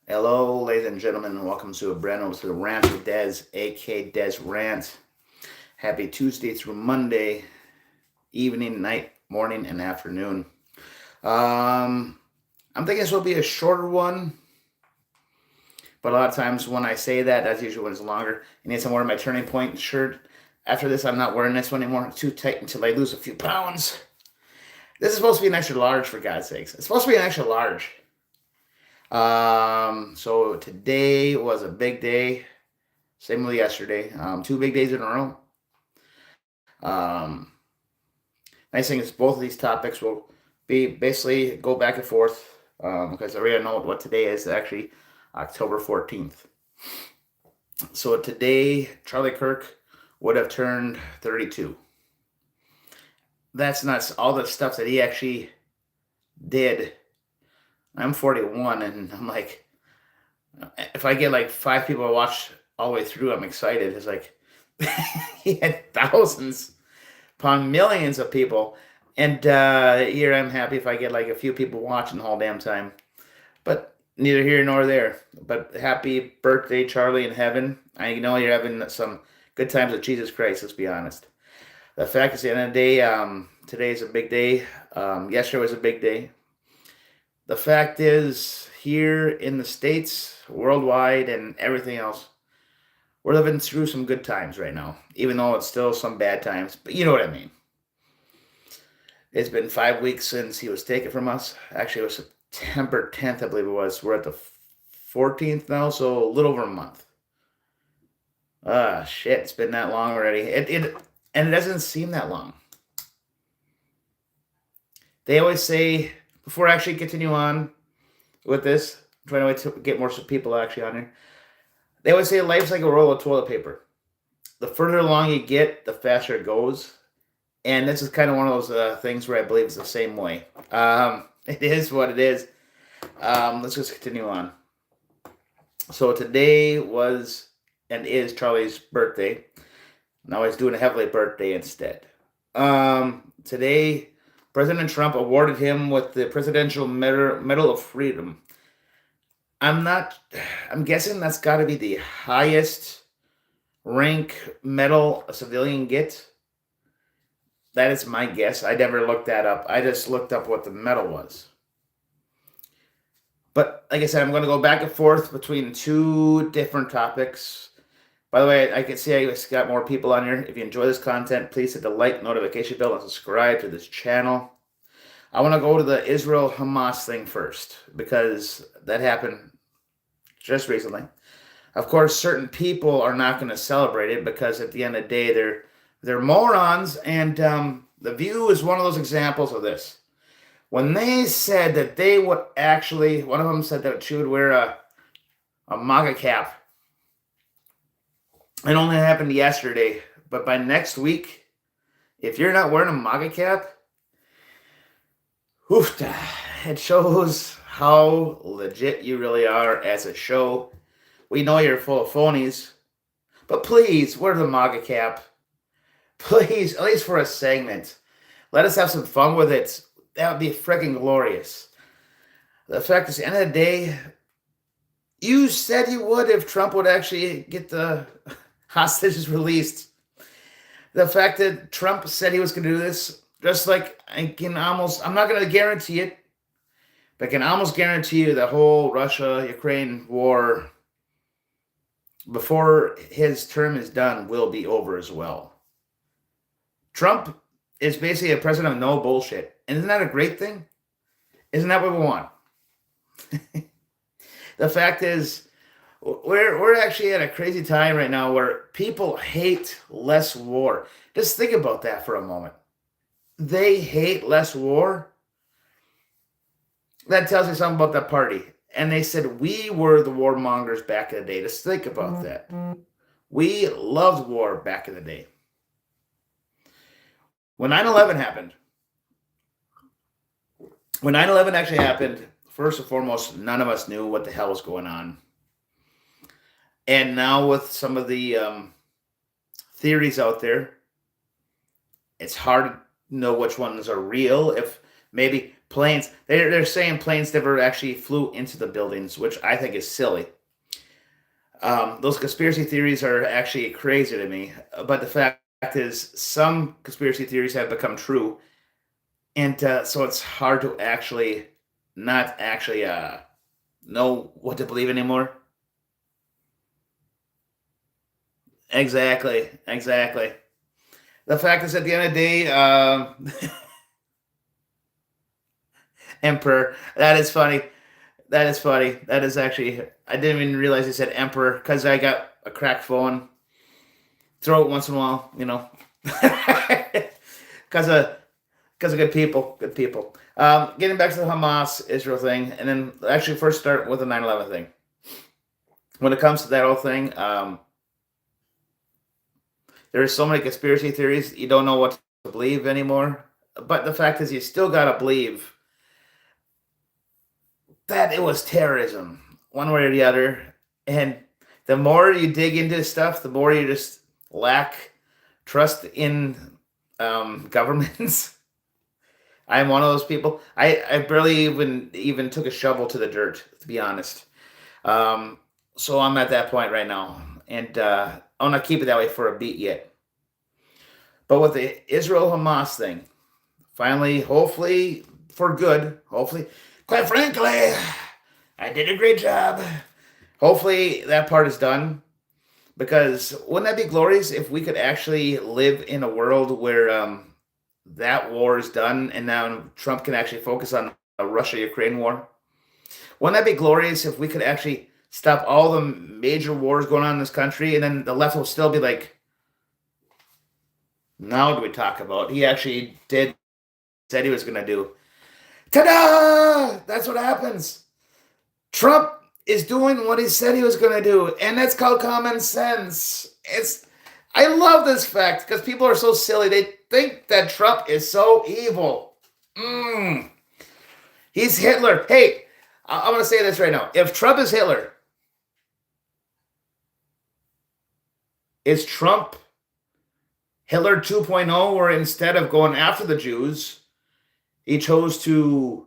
Hello, ladies and gentlemen, and welcome to a brand new episode of Rant with Des, aka Des Rant. Happy Tuesday through Monday, evening, night, morning, and afternoon. I'm thinking this will be a shorter one, but a lot of times when I say that, that's usually when it's longer. And yes, I'm wearing my Turning Point shirt. After this, I'm not wearing this one anymore. It's too tight until I lose a few pounds. This is supposed to be an extra large, for God's sakes. It's supposed to be an extra large. So today was a big day. Same with yesterday. Two big days in a row. Um, Nice thing is both of these topics will be basically go back and forth because I already know what today is. Actually, October 14th. So today, Charlie Kirk would have turned 32. That's nuts. All the stuff that he actually did. I'm 41, and I'm like, if I get like 5 people to watch all the way through, I'm excited. It's like he had thousands upon millions of people, and here I'm happy if I get like a few people watching the whole damn time. But neither here nor there. But happy birthday, Charlie, in heaven. I know you're having some good times with Jesus Christ. Let's be honest. The fact is, at the end of the day, today is a big day. Yesterday was a big day. The fact is, here in the States, worldwide, and everything else, we're living through some good times right now, even though it's still some bad times. But you know what I mean. It's been 5 weeks since he was taken from us. Actually, it was September 10th, I believe it was. We're at the 14th now, so a little over a month. Shit, it's been that long already. And it doesn't seem that long. They always say, before I actually continue on with this, trying to get more people actually on here, they always say life's like a roll of toilet paper. The further along you get, the faster it goes. And this is kind of one of those things where I believe it's the same way. It is what it is. Let's just continue on. So today was and is Charlie's birthday. Now he's doing a heavenly birthday instead. Today, President Trump awarded him with the Presidential Medal of Freedom. I'm guessing that's got to be the highest rank medal a civilian gets. That is my guess. I never looked that up. I just looked up what the medal was. But like I said, I'm going to go back and forth between two different topics. By the way, I can see I got more people on here. If you enjoy this content, please hit the like, notification bell, and subscribe to this channel. I want to go to the Israel Hamas thing first because that happened just recently. Of course, certain people are not going to celebrate it because at the end of the day, they're morons, and The View is one of those examples of this. When they said that they would actually, one of them said that she would wear a MAGA cap. It only happened yesterday, but by next week, if you're not wearing a MAGA cap, it shows how legit you really are as a show. We know you're full of phonies, but please wear the MAGA cap. Please, at least for a segment. Let us have some fun with it. That would be freaking glorious. The fact is, at the end of the day, you said you would if Trump would actually get the hostages released. The fact that Trump said he was going to do this, just like I'm not going to guarantee it, but I can almost guarantee you the whole Russia-Ukraine war, before his term is done, will be over as well. Trump is basically a president of no bullshit. And isn't that a great thing? Isn't that what we want? The fact is, we're actually at a crazy time right now where people hate less war. Just think about that for a moment. They hate less war. That tells you something about that party. And they said we were the warmongers back in the day. Just think about that. We loved war back in the day. When 9/11 happened, actually happened, first and foremost, none of us knew what the hell was going on. And now with some of the theories out there, it's hard to know which ones are real. If maybe planes. They're saying planes never actually flew into the buildings, which I think is silly. Those conspiracy theories are actually crazy to me. But the fact is, some conspiracy theories have become true, and so it's hard to actually not actually know what to believe anymore. Exactly, exactly. The fact is, at the end of the day, Emperor. That is funny. That is funny. That is actually. I didn't even realize he said Emperor because I got a cracked phone. Throw it once in a while, because of good people, good people. Getting back to the Hamas Israel thing, and then actually first start with the 9/11 thing. When it comes to that whole thing, there are so many conspiracy theories you don't know what to believe anymore. But the fact is, you still gotta believe that it was terrorism, one way or the other. And the more you dig into stuff, the more you just lack trust in governments. I'm one of those people. I barely even took a shovel to the dirt, to be honest. So I'm at that point right now, and I want to keep it that way for a beat yet. But with the Israel Hamas thing, finally, hopefully for good, hopefully, quite frankly, I did a great job. Hopefully that part is done. Because wouldn't that be glorious if we could actually live in a world where that war is done and now Trump can actually focus on a Russia-Ukraine war? Wouldn't that be glorious if we could actually stop all the major wars going on in this country and then the left will still be like, now what do we talk about? He actually said he was going to do. Ta-da! That's what happens. Trump is doing what he said he was going to do, and that's called common sense. I love this fact because people are so silly. They think that Trump is so evil. He's Hitler. Hey, I want to say this right now. If Trump is Hitler, is Trump Hitler 2.0, where instead of going after the Jews, he chose to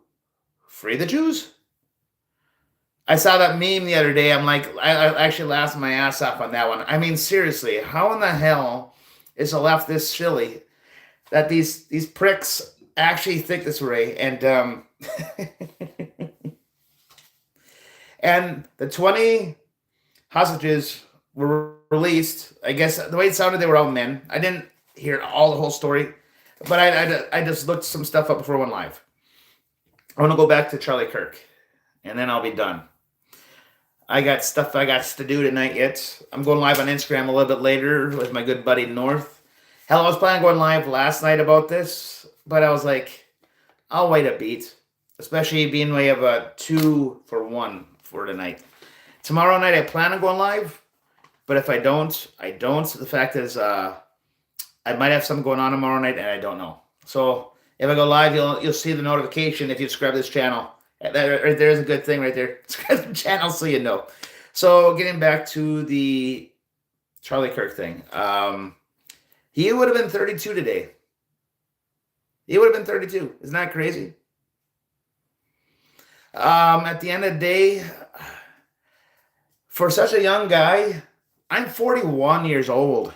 free the Jews? I saw that meme the other day. I'm like, I actually laughed my ass off on that one. I mean, seriously, how in the hell is the left this silly that these pricks actually think this way? And and the 20 hostages were released. I guess the way it sounded, they were all men. I didn't hear all the whole story, but I just looked some stuff up before I went live. I want to go back to Charlie Kirk, and then I'll be done. I got stuff I got to do tonight yet. I'm going live on Instagram a little bit later with my good buddy North. Hell, I was planning on going live last night about this, but I was like, I'll wait a beat. Especially being we have a 2-for-1 for tonight. Tomorrow night I plan on going live, but if I don't, I don't. The fact is, I might have something going on tomorrow night, and I don't know. So if I go live, you'll see the notification if you subscribe to this channel. There's a good thing right there. Subscribe to the channel so you know. So getting back to the Charlie Kirk thing. He would have been 32 today. He would have been 32. Isn't that crazy? At the end of the day, for such a young guy, I'm 41 years old.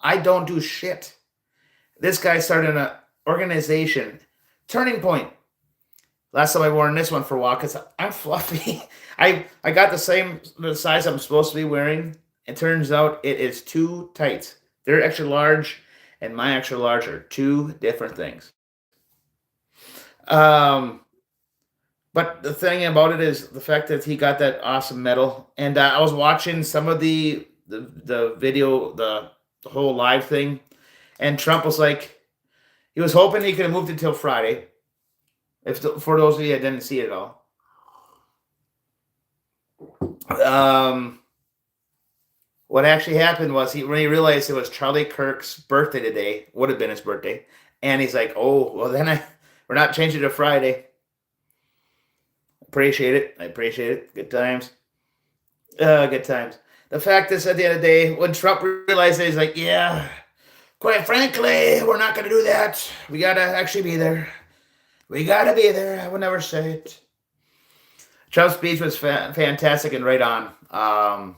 I don't do shit. This guy started an organization, Turning Point. Last time I wore this one for a while because I'm fluffy. I got the size I'm supposed to be wearing. It turns out it is too tight. They're extra large and my extra large are two different things. But the thing about it is the fact that he got that awesome medal. And I was watching some of the video, the whole live thing. And Trump was like, he was hoping he could have moved it till Friday. For those of you that didn't see it at all. What actually happened was when he realized it was Charlie Kirk's birthday today, would have been his birthday, and he's like, "Oh, well then we're not changing it to Friday." Appreciate it. I appreciate it. Good times. Good times. The fact is, at the end of the day, when Trump realized it, he's like, "Yeah, quite frankly, we're not going to do that. We got to actually be there." We got to be there. I would never say it. Trump's speech was fantastic and right on.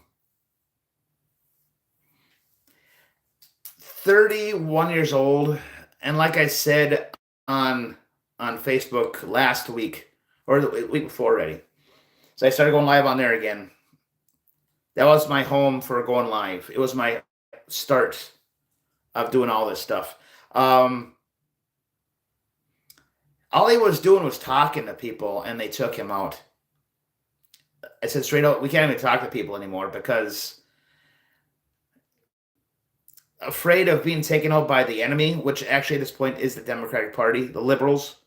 31 years old, and like I said on Facebook last week or the week before already, so I started going live on there again. That was my home for going live. It was my start of doing all this stuff. All he was doing was talking to people, and they took him out. I said straight out, we can't even talk to people anymore because afraid of being taken out by the enemy, which actually at this point is the Democratic Party, the liberals,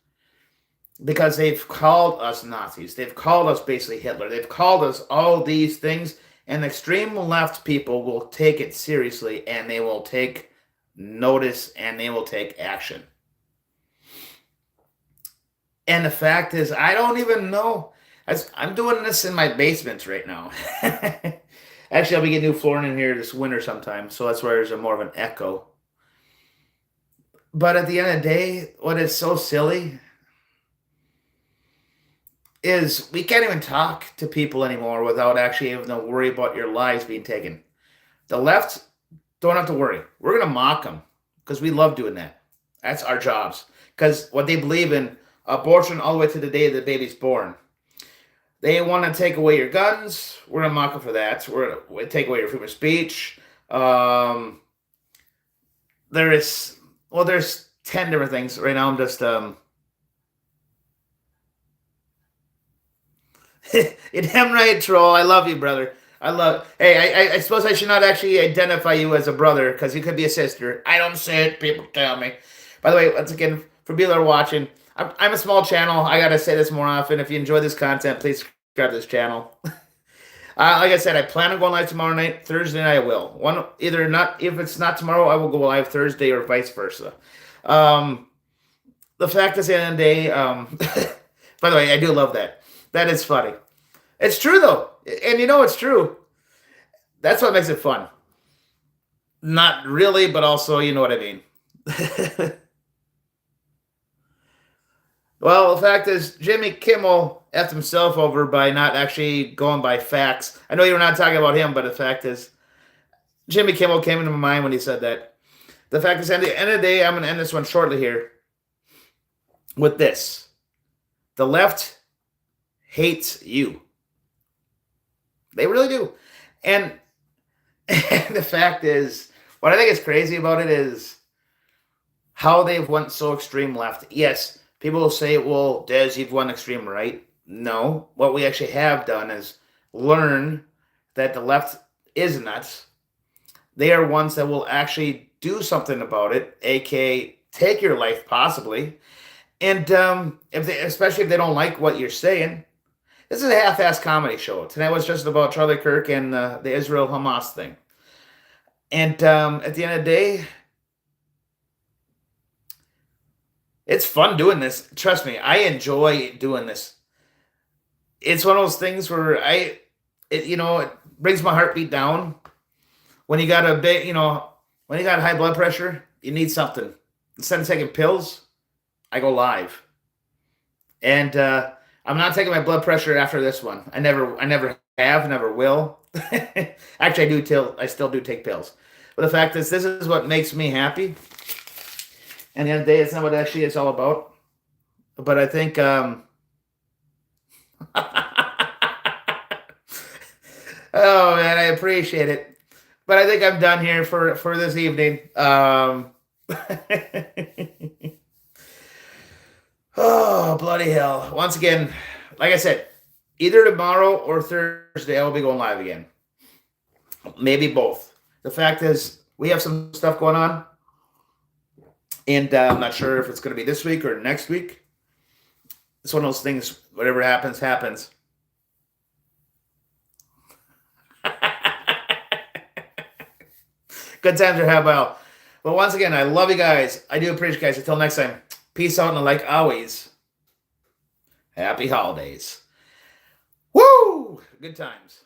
because they've called us Nazis. They've called us basically Hitler. They've called us all these things, and the extreme left people will take it seriously, and they will take notice, and they will take action. And the fact is, I don't even know. I'm doing this in my basement right now. Actually, I'll be getting new flooring in here this winter sometime, so that's where there's more of an echo. But at the end of the day, what is so silly is we can't even talk to people anymore without actually having to worry about your lives being taken. The left don't have to worry. We're going to mock them because we love doing that. That's our jobs. Because what they believe in, abortion all the way to the day the baby's born. They want to take away your guns. We're going to mock them for that. We're going to take away your freedom of speech. There's 10 different things. Right now I'm just... You're damn right, troll. I love you, brother. Hey, I suppose I should not actually identify you as a brother because you could be a sister. I don't say it. People tell me. By the way, once again, for people that are watching, I'm a small channel. I gotta say this more often. If you enjoy this content, please subscribe to this channel. Like I said, I plan on going live tomorrow night. Thursday night I will. If it's not tomorrow, I will go live Thursday or vice versa. The fact is, at the end of the day, by the way, I do love that. That is funny. It's true though, and you know it's true. That's what makes it fun. Not really, but also you know what I mean. Well, the fact is, Jimmy Kimmel effed himself over by not actually going by facts. I know you're not talking about him, but the fact is, Jimmy Kimmel came into my mind when he said that. The fact is, at the end of the day, I'm going to end this one shortly here with this. The left hates you. They really do. And the fact is, what I think is crazy about it is how they've went so extreme left. Yes, people will say, well, Des, you've won extreme right. No, what we actually have done is learn that the left is nuts. They are ones that will actually do something about it, aka take your life possibly. And especially if they don't like what you're saying. This is a half-assed comedy show. Tonight was just about Charlie Kirk and the Israel Hamas thing. And at the end of the day, it's fun doing this. Trust me, I enjoy doing this. It's one of those things where it brings my heartbeat down. When you got when you got high blood pressure, you need something. Instead of taking pills, I go live. And I'm not taking my blood pressure after this one. I never have, never will. Actually, I still do take pills. But the fact is, this is what makes me happy. And at the end of the day, it's not what actually it's all about. But I think, oh man, I appreciate it. But I think I'm done here for this evening. Oh, bloody hell. Once again, like I said, either tomorrow or Thursday, I will be going live again. Maybe both. The fact is, we have some stuff going on. And I'm not sure if it's going to be this week or next week. It's one of those things, whatever happens, happens. Good times are had well. But once again, I love you guys. I do appreciate you guys. Until next time, peace out, and like always, happy holidays. Woo! Good times.